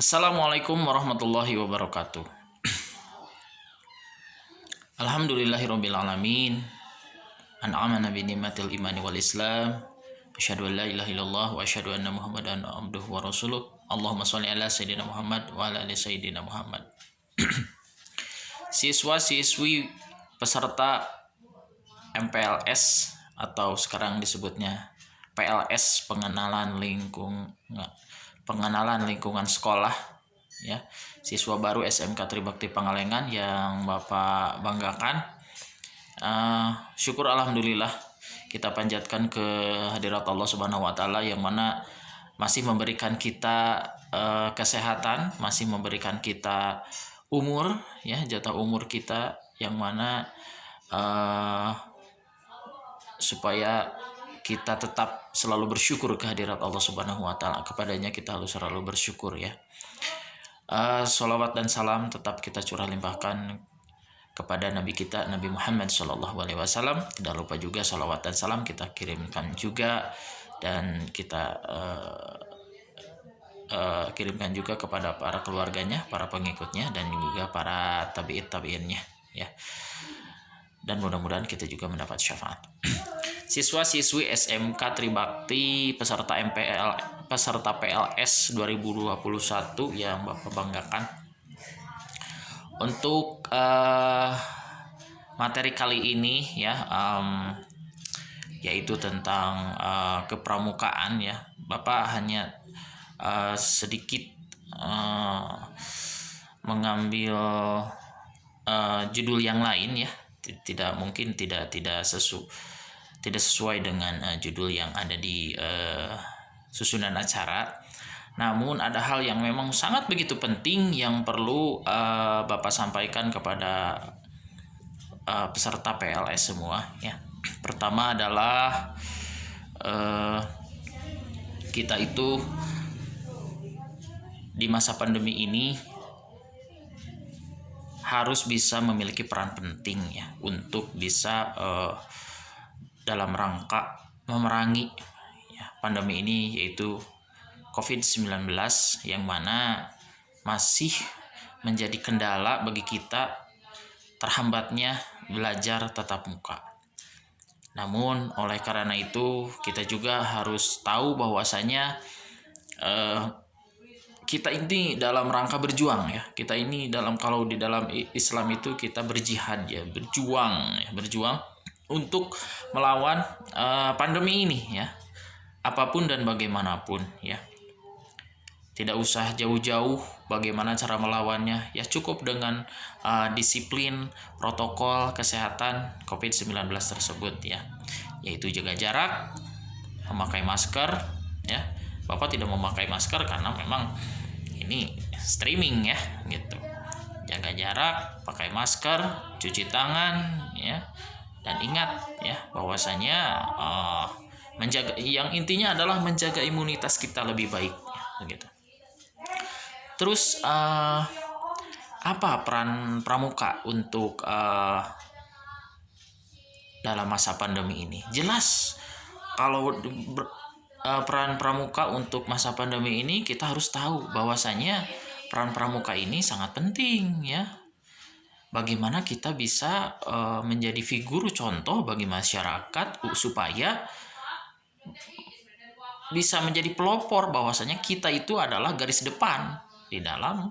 Assalamualaikum warahmatullahi wabarakatuh. Alhamdulillahirabbil alamin. An'amana bi ni'matil imani wal islam. Asyhadu an la ilaha illallah wa asyhadu anna Muhammadan abduhu wa rasuluh. Allahumma shalli ala sayyidina Muhammad wa ala ali sayyidina Muhammad. Siswa-siswi peserta MPLS atau sekarang disebutnya PLS, pengenalan lingkungan sekolah, ya, siswa baru SMK Tribakti Pangalengan yang Bapak banggakan. Syukur alhamdulillah, kita panjatkan ke hadirat Allah Subhanahu wa taala yang mana masih memberikan kita kesehatan, masih memberikan kita umur, ya, jatah umur kita yang mana supaya kita tetap selalu bersyukur kehadirat Allah Subhanahu wa taala. Kepadanya kita harus selalu bersyukur, ya. Sholawat dan salam tetap kita curah limpahkan kepada Nabi kita, Nabi Muhammad SAW. Tidak lupa juga sholawat dan salam kita kirimkan juga, dan kita kirimkan juga kepada para keluarganya, para pengikutnya, dan juga para tabi'innya, ya. Dan mudah-mudahan kita juga mendapat syafaat. Siswa-siswi SMK Tribakti peserta PLS 2021 yang Bapak banggakan. Untuk materi kali ini, ya, yaitu tentang kepramukaan, ya. Bapak hanya sedikit mengambil judul yang lain, ya. Tidak sesuai dengan judul yang ada di susunan acara. Namun ada hal yang memang sangat begitu penting yang perlu Bapak sampaikan kepada peserta PLS semua, ya. Pertama adalah kita itu di masa pandemi ini harus bisa memiliki peran penting, ya, untuk bisa dalam rangka memerangi, ya, pandemi ini, yaitu COVID-19, yang mana masih menjadi kendala bagi kita terhambatnya belajar tatap muka. Namun oleh karena itu kita juga harus tahu bahwasanya kita ini dalam rangka berjuang, ya. Kita ini kalau di dalam Islam itu kita berjihad, ya, berjuang untuk melawan pandemi ini, ya, apapun dan bagaimanapun, ya. Tidak usah jauh-jauh bagaimana cara melawannya, ya, cukup dengan disiplin protokol kesehatan COVID-19 tersebut, ya, yaitu jaga jarak, memakai masker, ya. Bapak tidak memakai masker karena memang ini streaming, ya, gitu. Jaga jarak, pakai masker, cuci tangan, ya. Dan ingat, ya, bahwasanya yang intinya adalah menjaga imunitas kita lebih baik, ya, begitu. Terus apa peran pramuka untuk dalam masa pandemi ini? Jelas kalau peran pramuka untuk masa pandemi ini, kita harus tahu bahwasanya peran pramuka ini sangat penting, ya. Bagaimana kita bisa menjadi figur contoh bagi masyarakat supaya bisa menjadi pelopor bahwasanya kita itu adalah garis depan di dalam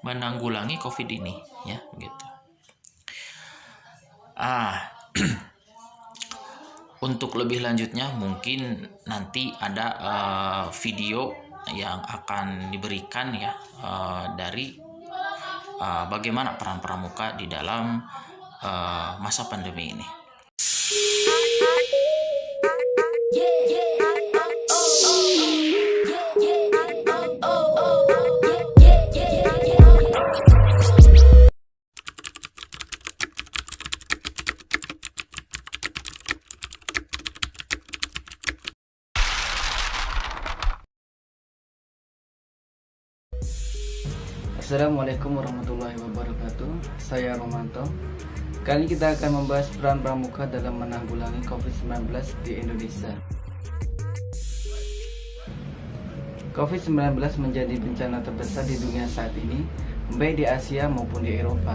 menanggulangi COVID ini, ya, gitu. Untuk lebih lanjutnya mungkin nanti ada video yang akan diberikan, ya, dari bagaimana peran pramuka di dalam masa pandemi ini. Assalamualaikum warahmatullahi wabarakatuh. Saya Romanto. Kali ini kita akan membahas peran pramuka dalam menanggulangi COVID-19 di Indonesia. COVID-19 menjadi bencana terbesar di dunia saat ini, baik di Asia maupun di Eropa.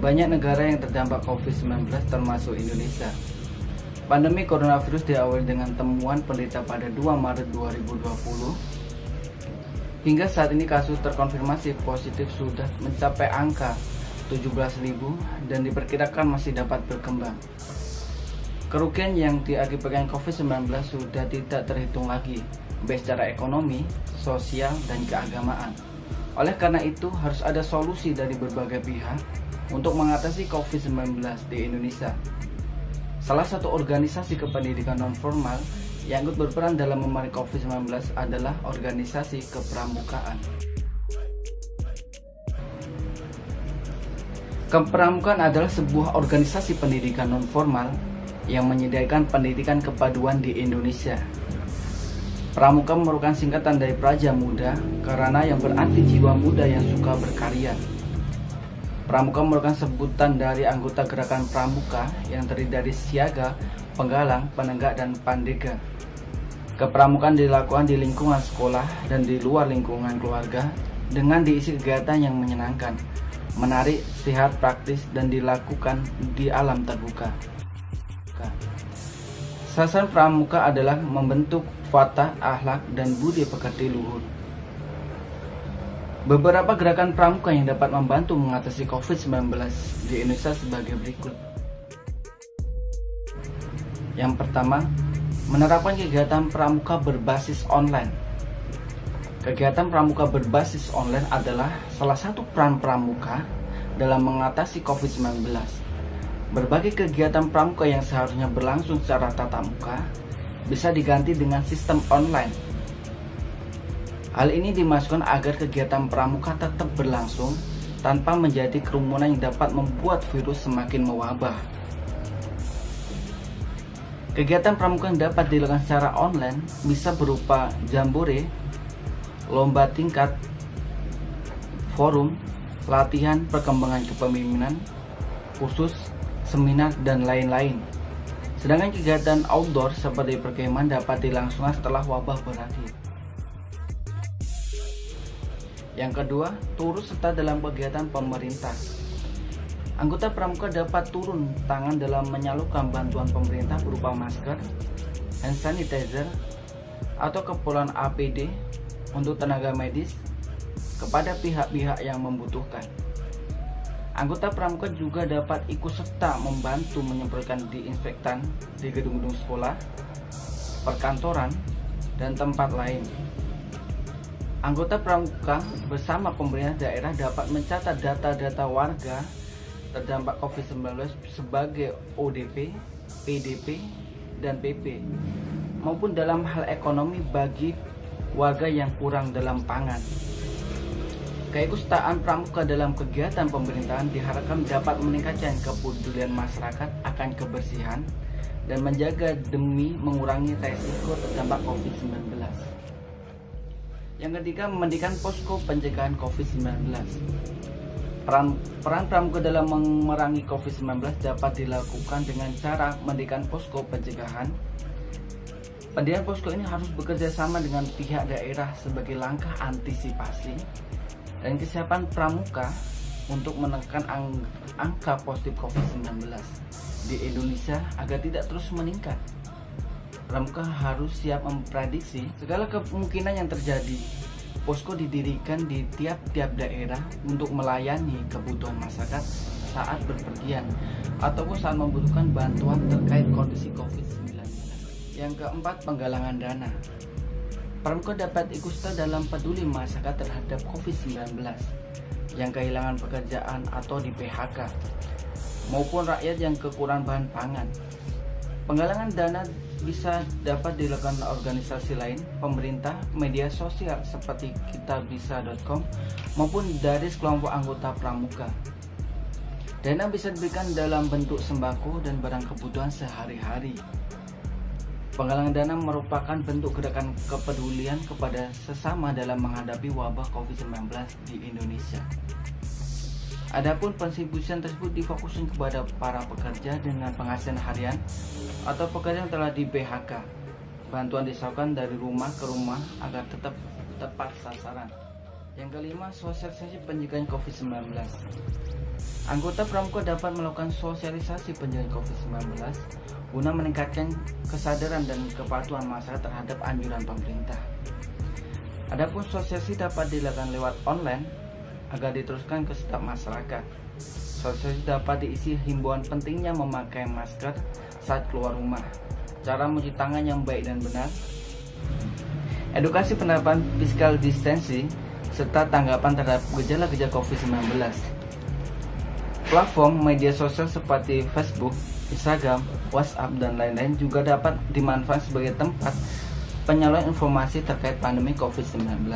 Banyak negara yang terdampak COVID-19 termasuk Indonesia. Pandemi coronavirus diawali dengan temuan penderita pada 2 Maret 2020. Hingga saat ini kasus terkonfirmasi positif sudah mencapai angka 17.000 dan diperkirakan masih dapat berkembang. Kerugian yang diakibatkan COVID-19 sudah tidak terhitung lagi, baik secara ekonomi, sosial, dan keagamaan. Oleh karena itu, harus ada solusi dari berbagai pihak untuk mengatasi COVID-19 di Indonesia. Salah satu organisasi kependidikan non-formal yang ikut berperan dalam memerangi COVID-19 adalah organisasi kepramukaan. Kepramukaan adalah sebuah organisasi pendidikan non-formal yang menyediakan pendidikan kepaduan di Indonesia. Pramuka merupakan singkatan dari Praja Muda karena yang berarti jiwa muda yang suka berkarya. Pramuka merupakan sebutan dari anggota gerakan pramuka yang terdiri dari siaga, penggalang, penenggak, dan pandega. Kepramukaan dilakukan di lingkungan sekolah dan di luar lingkungan keluarga dengan diisi kegiatan yang menyenangkan, menarik, sehat, praktis, dan dilakukan di alam terbuka. Sasaran pramuka adalah membentuk watak, akhlak, dan budi pekerti luhur. Beberapa gerakan pramuka yang dapat membantu mengatasi COVID-19 di Indonesia sebagai berikut. Yang pertama, menerapkan kegiatan pramuka berbasis online. Kegiatan pramuka berbasis online adalah salah satu peran pramuka dalam mengatasi COVID-19. Berbagai kegiatan pramuka yang seharusnya berlangsung secara tatap muka bisa diganti dengan sistem online. Hal ini dimaksudkan agar kegiatan pramuka tetap berlangsung tanpa menjadi kerumunan yang dapat membuat virus semakin mewabah. Kegiatan pramuka yang dapat dilakukan secara online bisa berupa jambore, lomba tingkat, forum, latihan perkembangan kepemimpinan, khusus, seminar, dan lain-lain. Sedangkan kegiatan outdoor seperti perkemahan dapat dilangsungkan setelah wabah berakhir. Yang kedua, turut serta dalam kegiatan pemerintah. Anggota pramuka dapat turun tangan dalam menyalurkan bantuan pemerintah berupa masker, hand sanitizer, atau keperluan APD untuk tenaga medis kepada pihak-pihak yang membutuhkan. Anggota pramuka juga dapat ikut serta membantu menyemprotkan disinfektan di gedung-gedung sekolah, perkantoran, dan tempat lain. Anggota pramuka bersama pemerintah daerah dapat mencatat data-data warga terdampak COVID-19 sebagai ODP, PDP, dan PP, maupun dalam hal ekonomi bagi warga yang kurang dalam pangan. Keikutsertaan pramuka dalam kegiatan pemerintahan diharapkan dapat meningkatkan kepedulian masyarakat akan kebersihan dan menjaga demi mengurangi resiko terdampak COVID-19. Yang ketiga, mendirikan posko pencegahan COVID-19. Peran pramuka dalam memerangi COVID-19 dapat dilakukan dengan cara mendirikan posko pencegahan. Pendirian posko ini harus bekerja sama dengan pihak daerah sebagai langkah antisipasi dan kesiapan pramuka untuk menekan angka positif COVID-19 di Indonesia agar tidak terus meningkat. Pramuka harus siap memprediksi segala kemungkinan yang terjadi. Posko didirikan di tiap-tiap daerah untuk melayani kebutuhan masyarakat saat berpergian ataupun saat membutuhkan bantuan terkait kondisi COVID-19. Yang keempat, penggalangan dana. Pramuka dapat ikut serta dalam peduli masyarakat terhadap COVID-19 yang kehilangan pekerjaan atau di PHK, maupun rakyat yang kekurangan bahan pangan. Penggalangan dana bisa dapat dilakukan organisasi lain, pemerintah, media sosial seperti kitabisa.com, maupun dari sekelompok anggota pramuka. Dana bisa diberikan dalam bentuk sembako dan barang kebutuhan sehari-hari. Penggalangan dana merupakan bentuk gerakan kepedulian kepada sesama dalam menghadapi wabah COVID-19 di Indonesia. Adapun pendistribusian tersebut difokuskan kepada para pekerja dengan penghasilan harian atau pekerja yang telah di PHK. Bantuan disalurkan dari rumah ke rumah agar tetap tepat sasaran. Yang kelima, sosialisasi pencegahan COVID-19. Anggota Pramuka dapat melakukan sosialisasi pencegahan COVID-19 guna meningkatkan kesadaran dan kepatuhan masyarakat terhadap anjuran pemerintah. Adapun sosialisasi dapat dilakukan lewat online agar diteruskan ke setiap masyarakat. Sosialisasi dapat diisi himbauan pentingnya memakai masker saat keluar rumah, cara mencuci tangan yang baik dan benar, edukasi penerapan physical distancing, serta tanggapan terhadap gejala-gejala COVID-19. Platform media sosial seperti Facebook, Instagram, WhatsApp, dan lain-lain juga dapat dimanfaatkan sebagai tempat penyaluran informasi terkait pandemi COVID-19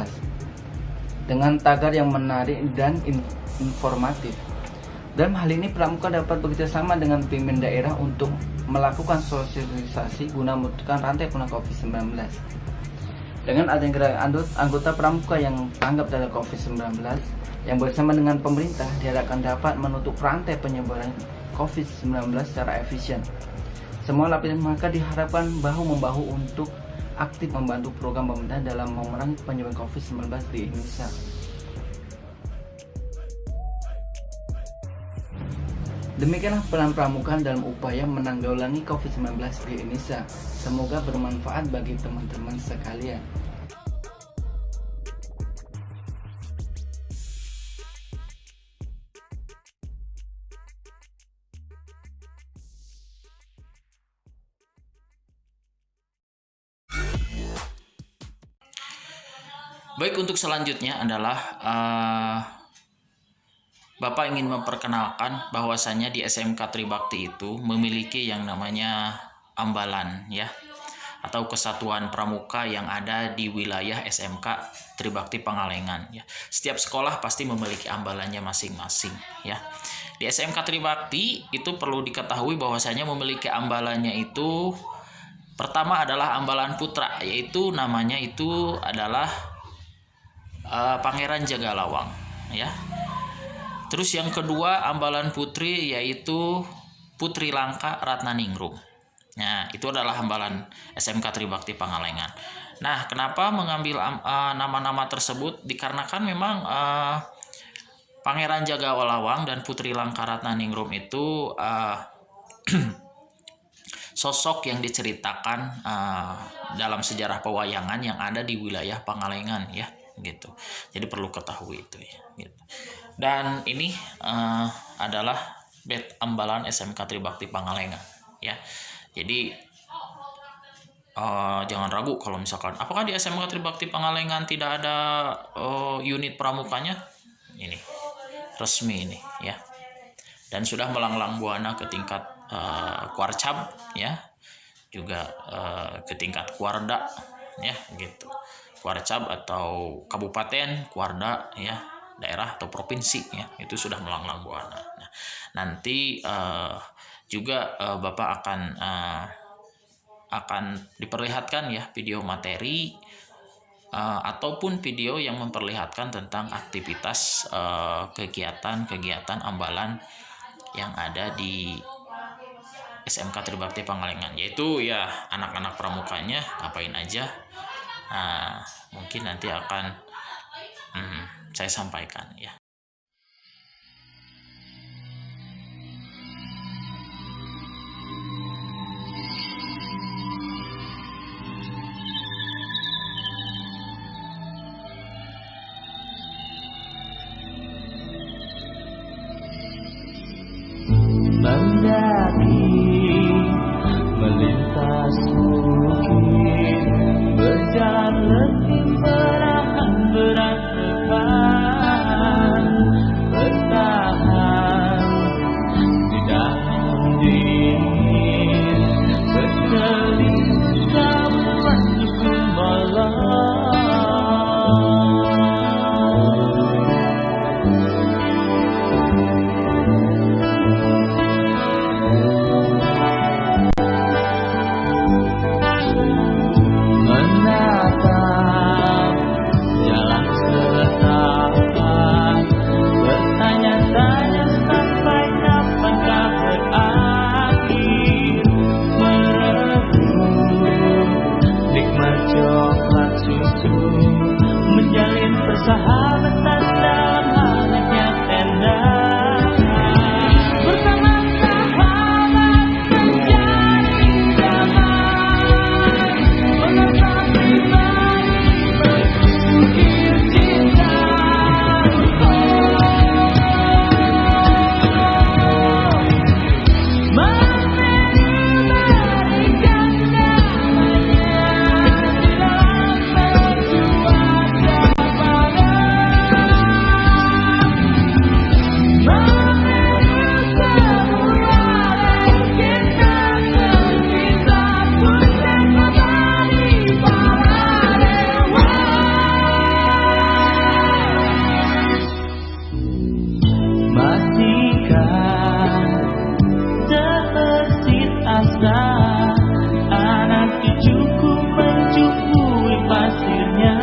dengan tagar yang menarik dan informatif. Dalam hal ini, Pramuka dapat bekerjasama dengan pimpinan daerah untuk melakukan sosialisasi guna memutuskan rantai penularan COVID-19. Dengan adanya gerakan anggota Pramuka yang tanggap terhadap COVID-19 yang bersama dengan pemerintah diharapkan dapat menutup rantai penyebaran COVID-19 secara efisien. Semua lapisan masyarakat diharapkan bahu-membahu untuk aktif membantu program pemerintah dalam memerangi penyebaran COVID-19 di Indonesia. Demikianlah peran Pramuka dalam upaya menanggulangi COVID-19 di Indonesia. Semoga bermanfaat bagi teman-teman sekalian. Baik, untuk selanjutnya adalah Bapak ingin memperkenalkan bahwasannya di SMK Tribakti itu memiliki yang namanya ambalan ya, atau kesatuan pramuka yang ada di wilayah SMK Tribakti Pangalengan ya. Setiap sekolah pasti memiliki ambalannya masing-masing ya. Di SMK Tribakti itu perlu diketahui bahwasanya memiliki ambalannya itu pertama adalah ambalan putra, yaitu namanya itu adalah Pangeran Jagalawang ya. Terus yang kedua ambalan putri yaitu Putri Langka Ratnaningrum. Nah, itu adalah ambalan SMK Tribakti Pangalengan. Nah, kenapa mengambil nama-nama tersebut? Dikarenakan memang Pangeran Jagalawang dan Putri Langka Ratnaningrum itu sosok yang diceritakan dalam sejarah pewayangan yang ada di wilayah Pangalengan ya, gitu. Jadi perlu ketahui itu ya, gitu. Dan ini adalah bed ambalan SMK Tribakti Pangalengan ya. Jadi jangan ragu kalau misalkan apakah di SMK Tribakti Pangalengan tidak ada unit pramukanya. Ini resmi ini ya, dan sudah melanglang buana ke tingkat Kuarcap ya, juga ke tingkat Kuarda ya, gitu. Kuarcap atau kabupaten, Kuarda ya, daerah atau provinsi ya, itu sudah melanglang buana. Nah, nanti juga Bapak akan diperlihatkan ya video materi ataupun video yang memperlihatkan tentang aktivitas kegiatan ambalan yang ada di SMK Tribakti Pangalengan, yaitu ya anak-anak pramukanya ngapain aja. Mungkin nanti akan saya sampaikan ya. Mendaki melintas bukit, berjalan letih perlahan berantakan, bertahan di dalam dingin, berseling selama suku malam. Menatap persahabatan dalam hangatnya tenda. Bersama sahabat menjadi damai, menatap pribadi berukir cinta. Masihkah terbersit asa anak cucuku mencuburi pasirnya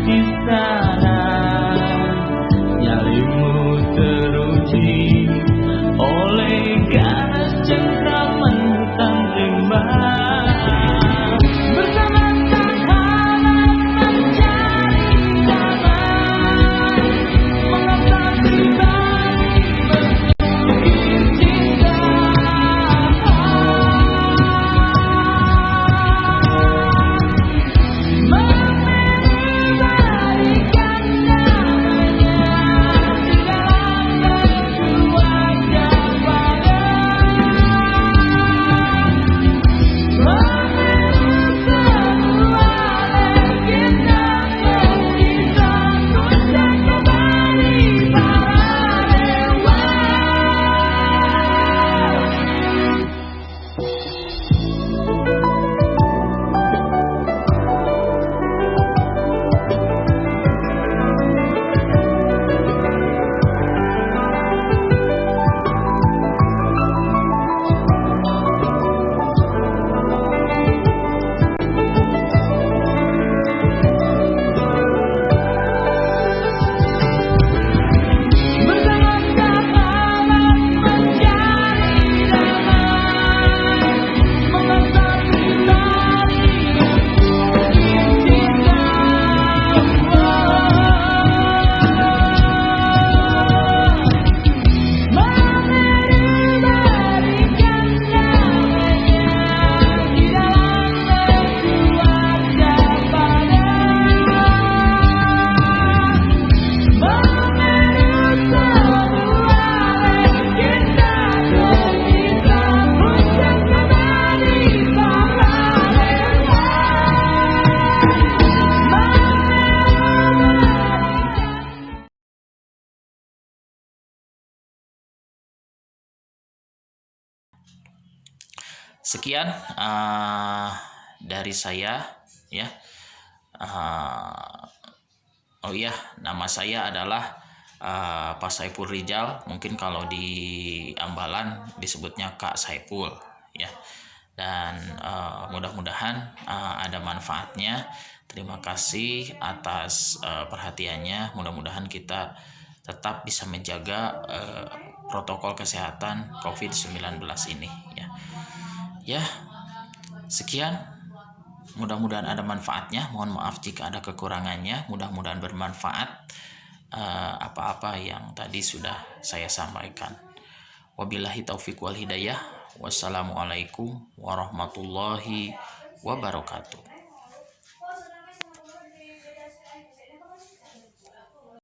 di sana, nyalimu teruji oleh ganas cengkraman hutan rimba. Bersama sahabat mencari damai, menatap pribadi berukir cinta. Memberikan namanya di dalam keluarga pada. Sekian dari saya ya. Oh iya, nama saya adalah Pak Saipul Rijal. Mungkin kalau di Ambalan disebutnya Kak Saipul ya. Dan mudah-mudahan ada manfaatnya. Terima kasih atas perhatiannya. Mudah-mudahan kita tetap bisa menjaga protokol kesehatan COVID-19 ini ya. Ya, sekian. Mudah-mudahan ada manfaatnya. Mohon maaf jika ada kekurangannya. Mudah-mudahan bermanfaat apa-apa yang tadi sudah saya sampaikan. Wabillahi taufiq wal hidayah. Wassalamualaikum warahmatullahi wabarakatuh.